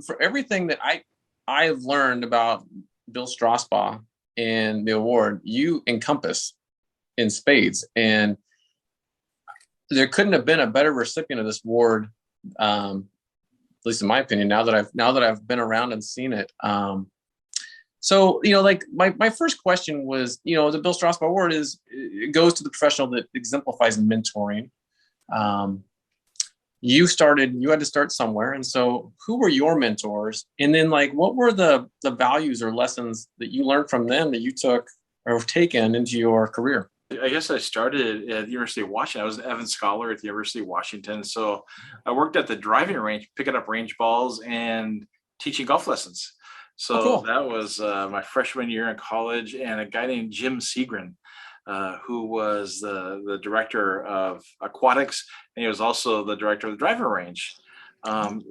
for everything that I've learned about Bill Strausbaugh and the award, you encompass in spades. And there couldn't have been a better recipient of this award, at least in my opinion, now that I've been around and seen it. So, like my first question was, the Bill Strausbaugh Award it goes to the professional that exemplifies mentoring. You had to start somewhere. And so who were your mentors? And then what were the values or lessons that you learned from them that you took or taken into your career? I guess I started at the University of Washington. I was an Evans Scholar at the University of Washington. So I worked at the driving range, picking up range balls and teaching golf lessons. So cool. That was my freshman year in college, and a guy named Jim Segren, who was the director of aquatics, and he was also the director of the driving range.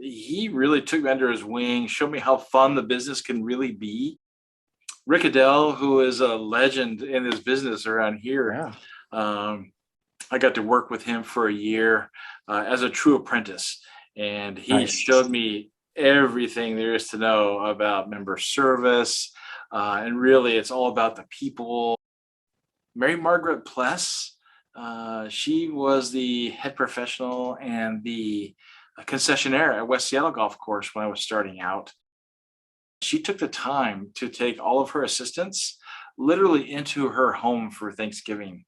He really took me under his wing, showed me how fun the business can really be. Rick Adele, who is a legend in this business around here. Yeah. I got to work with him for a year as a true apprentice, and he showed me everything there is to know about member service. And really, it's all about the people. Mary Margaret Pless, she was the head professional and the concessionaire at West Seattle Golf Course when I was starting out. She took the time to take all of her assistants literally into her home for Thanksgiving.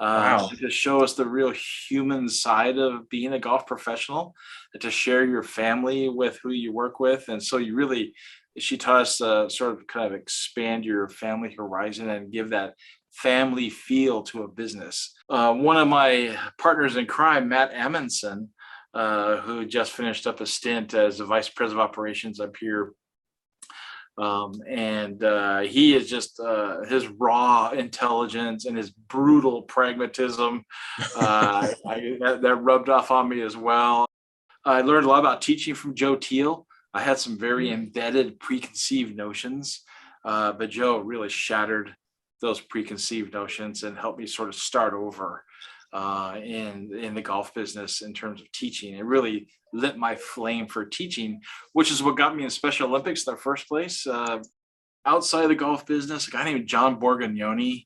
Wow. To show us the real human side of being a golf professional, to share your family with who you work with. And so she taught us to sort of kind of expand your family horizon and give that family feel to a business. One of my partners in crime, Matt Amundsen, who just finished up a stint as the vice president of operations up here. He is just his raw intelligence and his brutal pragmatism that rubbed off on me as well. I learned a lot about teaching from Joe Teal. I had some very embedded preconceived notions, but Joe really shattered those preconceived notions and helped me sort of start over in the golf business in terms of teaching. It really lit my flame for teaching, which is what got me in Special Olympics in the first place. Outside of the golf business, a guy named John Borgognoni,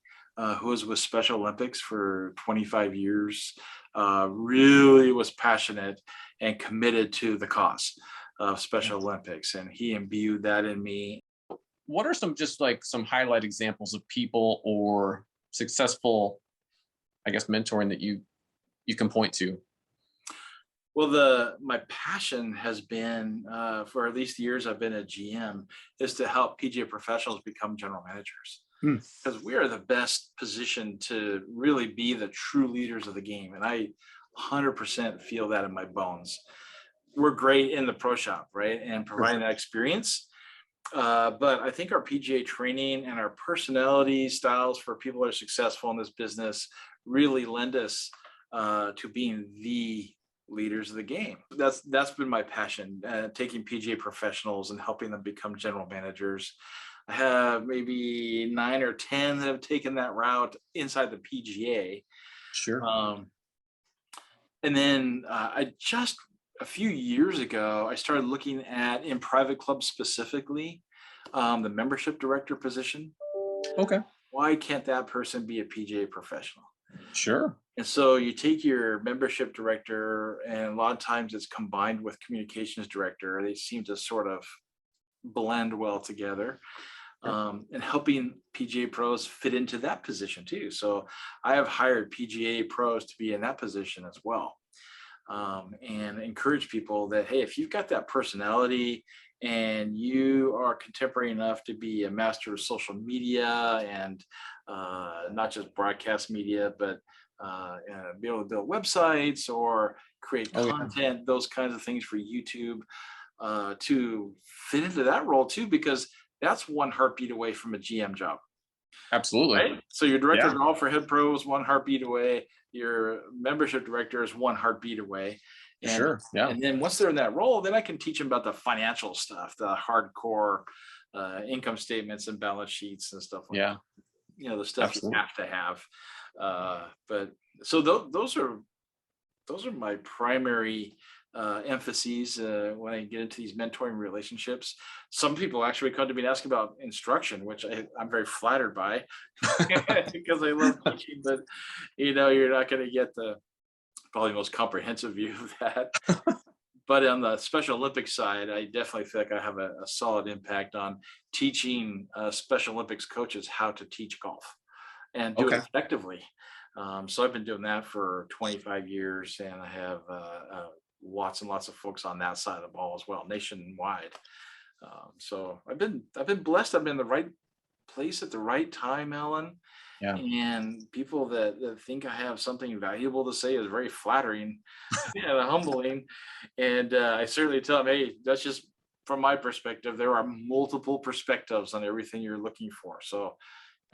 who was with Special Olympics for 25 years, really was passionate and committed to the cause of Special Olympics, and he imbued that in me. What are some highlight examples of people or successful, I guess, mentoring that you can point to? Well, my passion has been, for at least the years I've been a GM, is to help PGA professionals become general managers. Because we are the best positioned to really be the true leaders of the game. And I 100% feel that in my bones. We're great in the pro shop, right? And providing that experience. But I think our PGA training and our personality styles for people that are successful in this business really lend us to being the leaders of the game. That's been my passion, taking PGA professionals and helping them become general managers. I have maybe 9 or 10 that have taken that route inside the PGA. Sure. And then a few years ago, I started looking at, in private clubs specifically, the membership director position. Okay. Why can't that person be a PGA professional? Sure. And so you take your membership director, and a lot of times it's combined with communications director. They seem to sort of blend well together, and helping PGA pros fit into that position too. So I have hired PGA pros to be in that position as well, and encourage people that, hey, if you've got that personality and you are contemporary enough to be a master of social media and not just broadcast media, but be able to build websites or create content, those kinds of things for YouTube, to fit into that role too, because that's one heartbeat away from a GM job. Absolutely. Right? So your director of golf for head pro is one heartbeat away. Your membership director is one heartbeat away. And, sure. Yeah. And then once they're in that role, then I can teach them about the financial stuff, the hardcore income statements and balance sheets and stuff like that. The stuff Absolutely. You have to have. But so those are my primary emphases when I get into these mentoring relationships. Some people actually come to me and ask about instruction, which I'm very flattered by because I love teaching, but you're not going to get the probably most comprehensive view of that. But on the Special Olympics side, I definitely feel like I have a solid impact on teaching Special Olympics coaches how to teach golf and do it effectively. So I've been doing that for 25 years, and I have lots and lots of folks on that side of the ball as well, nationwide. So I've been blessed. I've been in the right place at the right time, Alan. Yeah. And people that think I have something valuable to say is very flattering and humbling. And I certainly tell them, hey, that's just from my perspective. There are multiple perspectives on everything you're looking for. So,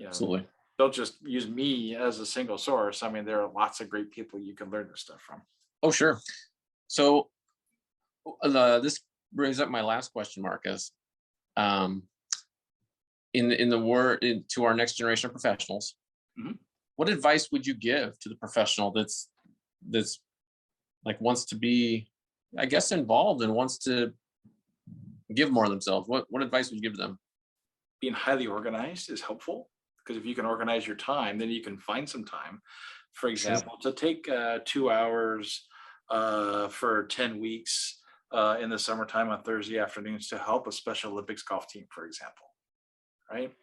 Absolutely. Don't just use me as a single source. I mean, there are lots of great people you can learn this stuff from. Oh, sure. So this brings up my last question, Marcus. In the word to our next generation of professionals, what advice would you give to the professional that's like wants to be, I guess, involved and wants to give more of themselves? What advice would you give them? Being highly organized is helpful, because if you can organize your time, then you can find some time, for example, to take 2 hours for 10 weeks in the summertime on Thursday afternoons to help a Special Olympics golf team, for example. Right?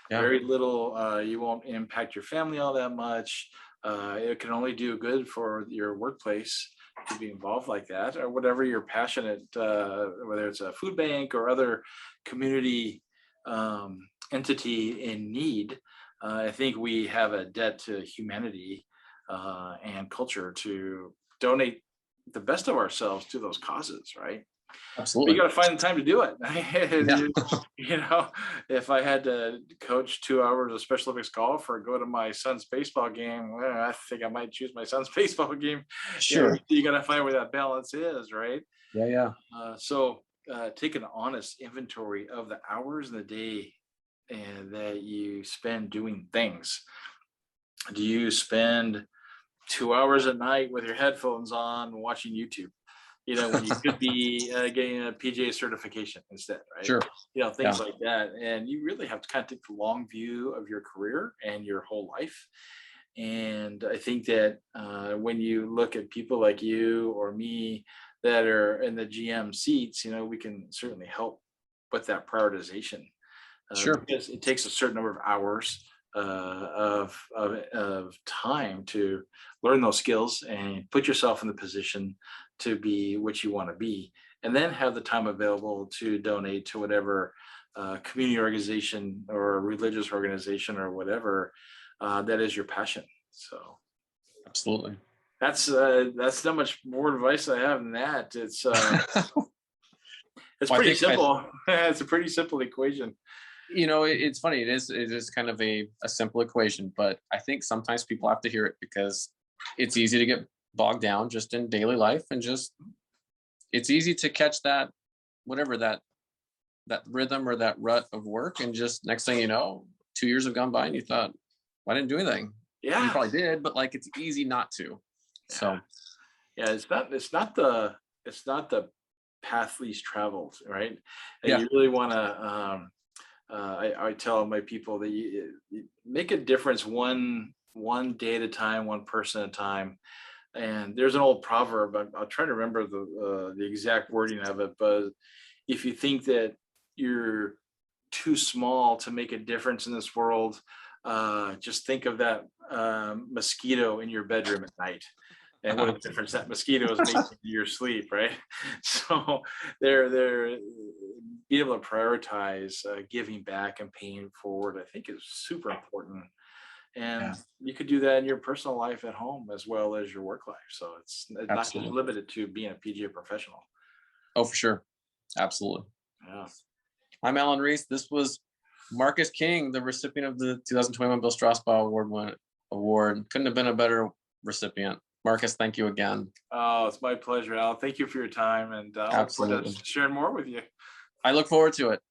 Yeah. Very little, you won't impact your family all that much. It can only do good for your workplace to be involved like that, or whatever you're passionate, whether it's a food bank or other community entity in need. I think we have a debt to humanity and culture to donate the best of ourselves to those causes, right? Absolutely. You got to find the time to do it. If I had to coach 2 hours of Special Olympics golf or go to my son's baseball game, well, I think I might choose my son's baseball game. Sure. You got to find where that balance is, right? Yeah. So take an honest inventory of the hours in the day and that you spend doing things. Do you spend 2 hours at night with your headphones on watching YouTube? When you could be getting a PGA certification instead, right? Sure. Things like that. And you really have to kind of take the long view of your career and your whole life. And I think that when you look at people like you or me that are in the GM seats, we can certainly help with that prioritization. Sure. Because it takes a certain number of hours of time to learn those skills and put yourself in the position to be what you want to be, and then have the time available to donate to whatever community organization or religious organization or whatever that is your passion. So absolutely, that's not much more advice I have than that. It's pretty simple. It's a pretty simple equation. It's funny. It is kind of a simple equation, but I think sometimes people have to hear it because it's easy to get bogged down just in daily life, and just it's easy to catch that rhythm or that rut of work, and just next thing you know, 2 years have gone by and you thought, well, I didn't do anything. Yeah, you probably did, but like it's easy not to. So it's not the path least traveled, right? And yeah. You really want to I tell my people that you make a difference one day at a time, one person at a time. And there's an old proverb, I'll try to remember the exact wording of it, but if you think that you're too small to make a difference in this world, just think of that mosquito in your bedroom at night. And what a difference that mosquito is making to your sleep, right? So they're being able to prioritize giving back and paying forward, I think, is super important. And you could do that in your personal life at home as well as your work life. So it's not just limited to being a PGA professional. Oh, for sure. Absolutely. Yeah. I'm Alan Reese. This was Marcus King, the recipient of the 2021 Bill Strausbaugh Award. Couldn't have been a better recipient. Marcus, thank you again. Oh, it's my pleasure, Al. Thank you for your time, and I look forward to sharing more with you. I look forward to it.